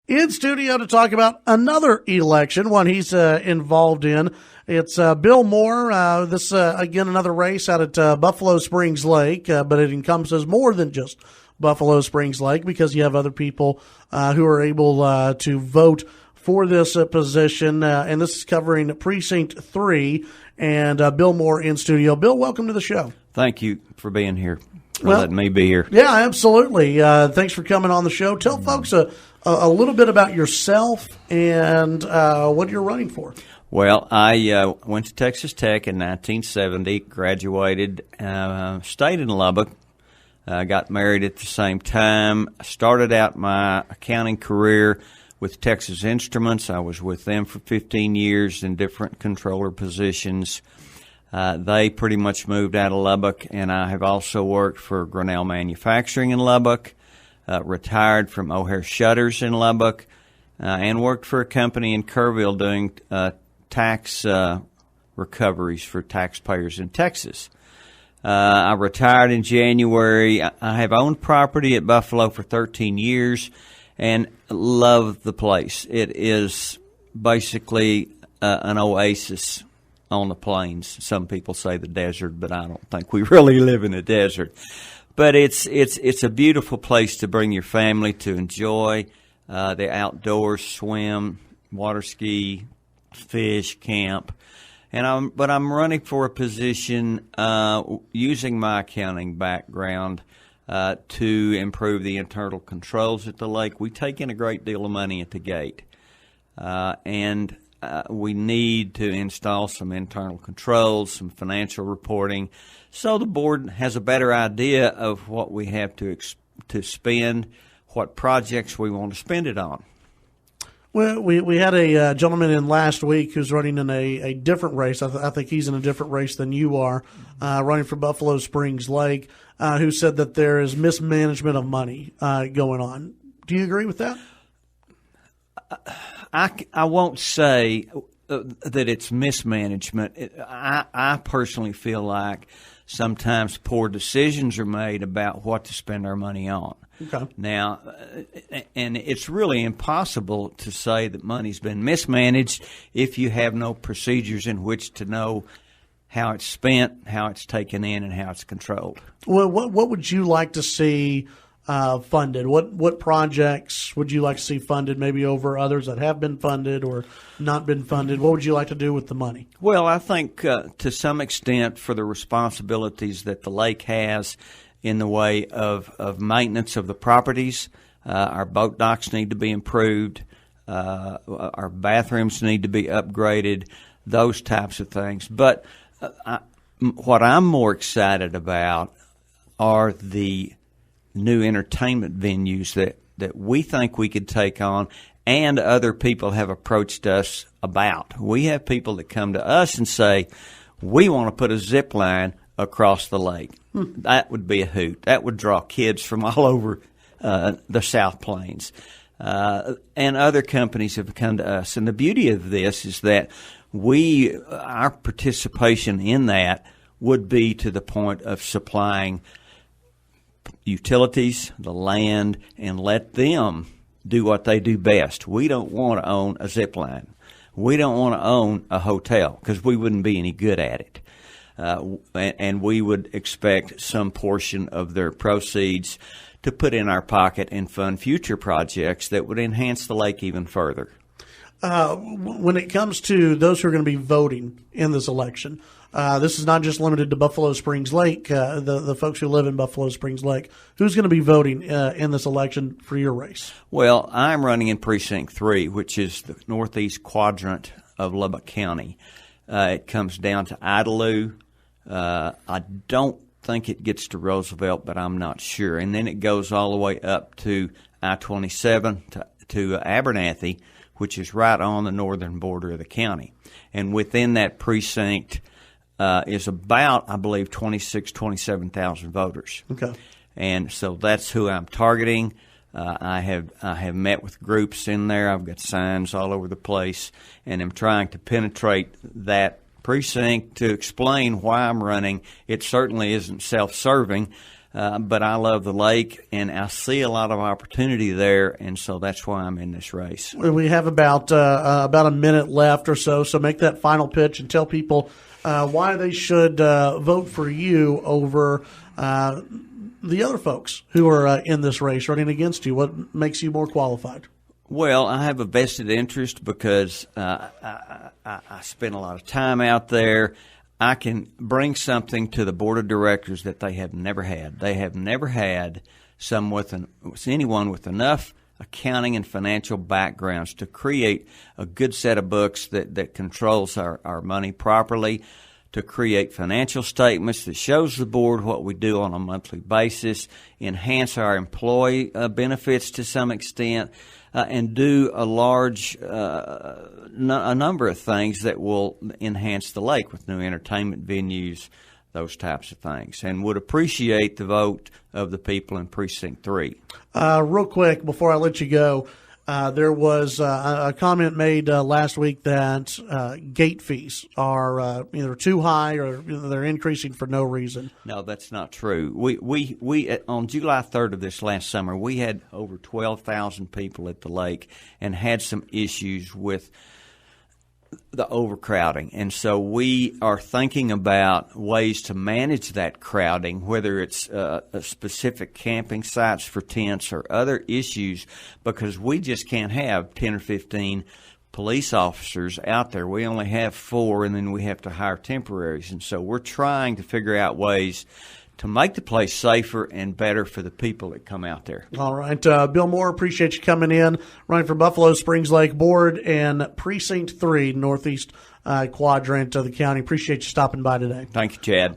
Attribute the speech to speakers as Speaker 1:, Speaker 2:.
Speaker 1: In studio to talk about another election, one he's involved in. It's Bill Moore. This again, another race out at Buffalo Springs Lake, but it encompasses more than just Buffalo Springs Lake because you have other people who are able to vote for this position, and this is covering Precinct 3, and Bill Moore in studio. Bill, welcome to the show.
Speaker 2: Thank you for being here, letting me be here.
Speaker 1: Yeah, absolutely. Thanks for coming on the show. Tell folks a little bit about yourself and what you're running for.
Speaker 2: Well, I went to Texas Tech in 1970, graduated, stayed in Lubbock, got married at the same time, started out my accounting career with Texas Instruments. I was with them for 15 years in different controller positions. They pretty much moved out of Lubbock, and I have also worked for Grinnell Manufacturing in Lubbock, retired from O'Hare Shutters in Lubbock, and worked for a company in Kerrville doing tax recoveries for taxpayers in Texas. I retired in January. I have owned property at Buffalo for 13 years and love the place. It is basically an oasis on the plains. Some people say the desert, but I don't think we really live in a desert. But it's a beautiful place to bring your family to enjoy the outdoors, swim, water ski, fish, camp. But I'm running for a position using my accounting background to improve the internal controls at the lake. We take in a great deal of money at the gate, and we need to install some internal controls, some financial reporting, so the board has a better idea of what we have to spend, what projects we want to spend it on.
Speaker 1: Well, we had a gentleman in last week who's running in a different race. I think he's in a different race than you are, running for Buffalo Springs Lake, who said that there is mismanagement of money going on. Do you agree with that?
Speaker 2: I won't say that it's mismanagement. I personally feel like sometimes poor decisions are made about what to spend our money on.
Speaker 1: Okay.
Speaker 2: Now, and it's really impossible to say that money's been mismanaged if you have no procedures in which to know how it's spent, how it's taken in, and how it's controlled.
Speaker 1: Well, what would you like to see funded? What projects would you like to see funded, maybe over others that have been funded or not been funded? What would you like to do with the money?
Speaker 2: Well, I think to some extent for the responsibilities that the lake has in the way of maintenance of the properties, our boat docks need to be improved, our bathrooms need to be upgraded, those types of things. But what I'm more excited about are the new entertainment venues that we think we could take on and other people have approached us about. We have people that come to us and say, we want to put a zip line across the lake. That would be a hoot. That would draw kids from all over the South Plains. And other companies have come to us. And the beauty of this is that our participation in that would be to the point of supplying utilities, the land, and let them do what they do best. We don't want to own a zip line. We don't want to own a hotel because we wouldn't be any good at it. And we would expect some portion of their proceeds to put in our pocket and fund future projects that would enhance the lake even further.
Speaker 1: When it comes to those who are going to be voting in this election, this is not just limited to Buffalo Springs Lake, the folks who live in Buffalo Springs Lake. Who's going to be voting in this election for your race?
Speaker 2: Well, I'm running in Precinct 3, which is the northeast quadrant of Lubbock County. It comes down to Idalou. I don't think it gets to Roosevelt, but I'm not sure. And then it goes all the way up to I-27 to Abernathy, which is right on the northern border of the county. And within that precinct is about, I believe, 27,000 voters.
Speaker 1: Okay.
Speaker 2: And so that's who I'm targeting. I have met with groups in there. I've got signs all over the place, and I'm trying to penetrate that precinct to explain why I'm running. It certainly isn't self-serving. but I love the lake, and I see a lot of opportunity there, and so that's why I'm in this race.
Speaker 1: We have about a minute left or so, so make that final pitch and tell people why they should vote for you over the other folks who are in this race running against you. What makes you more qualified?
Speaker 2: Well, I have a vested interest because I spend a lot of time out there. I can bring something to the board of directors that they have never had. They have never had anyone with enough accounting and financial backgrounds to create a good set of books that controls our money properly, to create financial statements that shows the board what we do on a monthly basis, enhance our employee benefits to some extent, and do a number of things that will enhance the lake with new entertainment venues, those types of things, and would appreciate the vote of the people in Precinct 3.
Speaker 1: Real quick, before I let you go, there was a comment made last week that gate fees are either too high or they're increasing for no reason.
Speaker 2: No, that's not true. We on July 3rd of this last summer, we had over 12,000 people at the lake and had some issues with the overcrowding, and so we are thinking about ways to manage that crowding, whether it's specific camping sites for tents or other issues, because we just can't have 10 or 15 police officers out there. We only have 4, and then we have to hire temporaries, and so we're trying to figure out ways to make the place safer and better for the people that come out there.
Speaker 1: All right. Bill Moore, appreciate you coming in, running for Buffalo Springs Lake Board and Precinct 3, Northeast Quadrant of the county. Appreciate you stopping by today.
Speaker 2: Thank you, Chad.